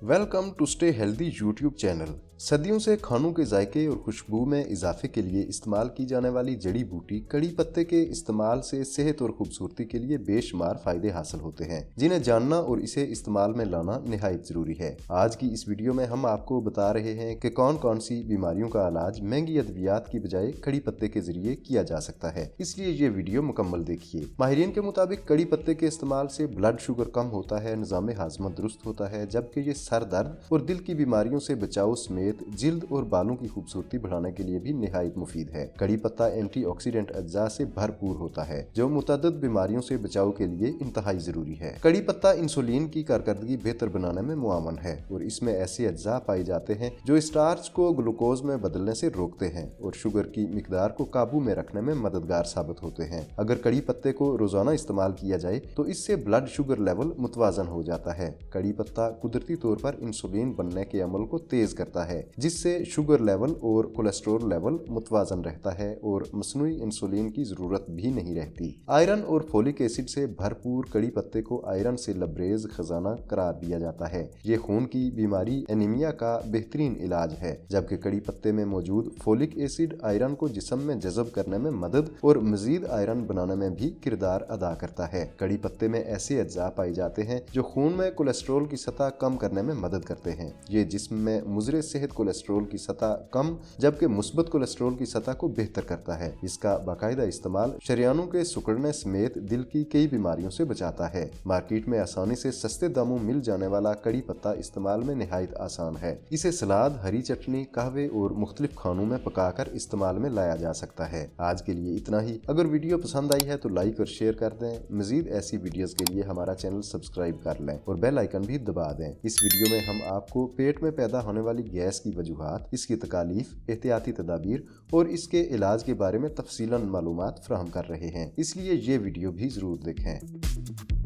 Welcome to stay healthy YouTube channel. सदियों से खानों के जायके और खुशबू में इजाफे के लिए इस्तेमाल की जाने वाली जड़ी बूटी कड़ी पत्ते के इस्तेमाल से सेहत और खूबसूरती के लिए बेशुमार फायदे हासिल होते हैं, जिन्हें जानना और इसे इस्तेमाल में लाना निहायत जरूरी है। आज की इस वीडियो में हम आपको बता रहे हैं कि कौन कौन सी बीमारियों का इलाज महंगी अद्वियात की बजाय कड़ी पत्ते के जरिए किया जा सकता है, इसलिए ये वीडियो मुकम्मल देखिए। माहिरीन के मुताबिक कड़ी पत्ते के इस्तेमाल से ब्लड शुगर कम होता है, निजाम हाजमा दुरुस्त होता है, जबकि ये सर दर्द और दिल की बीमारियों से बचाव समेत जिल्द और बालों की खूबसूरती बढ़ाने के लिए भी निहायत मुफीद है। कड़ी पत्ता एंटीऑक्सीडेंट अज्जा से भरपूर होता है, जो मुतअद्दिद बीमारियों से बचाव के लिए इंतहाई जरूरी है। कड़ी पत्ता इंसुलिन की कारकर्दगी बेहतर बनाने में मुआवन है और इसमें ऐसे अज्जा पाए जाते हैं जो स्टार्च को ग्लूकोज में बदलने से रोकते हैं और शुगर की मिकदार को काबू में रखने में मददगार साबित होते हैं। अगर कड़ी पत्ते को रोजाना इस्तेमाल किया जाए तो इससे ब्लड शुगर लेवल मुतवाजन हो जाता है। कड़ी पत्ता कुदरती तौर पर इंसुलिन बनने के अमल को तेज करता है, जिससे शुगर लेवल और कोलेस्ट्रॉल लेवल मुतवाजन रहता है और मसनूई इंसुलिन की जरूरत भी नहीं रहती। आयरन और फोलिक एसिड से भरपूर कड़ी पत्ते को आयरन से लबरेज खजाना करार दिया जाता है। ये खून की बीमारी एनीमिया का बेहतरीन इलाज है, जबकि कड़ी पत्ते में मौजूद फोलिक एसिड आयरन को जिस्म में जज़ब करने में मदद और मजीद आयरन बनाने में भी किरदार अदा करता है। कड़ी पत्ते में ऐसे अज्जा पाए जाते हैं जो खून में कोलेस्ट्रॉल की सतह कम करने में मदद करते हैं। ये जिस्म में मुज़रे सेहत कोलेस्ट्रॉल की सतह कम जबकि मुस्बत कोलेस्ट्रॉल की सतह को बेहतर करता है। इसका बाकायदा इस्तेमाल शरियानों के सिकुड़ने समेत दिल की कई बीमारियों से बचाता है। मार्केट में आसानी से सस्ते दामों मिल जाने वाला कड़ी पत्ता इस्तेमाल में निहायत आसान है। इसे सलाद, हरी चटनी, कहवे और मुख्तलिफ खानों में पकाकर इस्तेमाल में लाया जा सकता है। आज के लिए इतना ही। अगर वीडियो पसंद आई है तो लाइक और शेयर कर दें। मजीद ऐसी वीडियोस के लिए हमारा चैनल सब्सक्राइब कर लें और बेल आइकन भी दबा दें। इस वीडियो में हम आपको पेट में पैदा होने वाली गैस की वजूहात, इसकी तकालीफ, एहतियाती तदाबीर और इसके इलाज के बारे में तफसीलन मालूमात फराहम कर रहे हैं, इसलिए ये वीडियो भी जरूर देखें।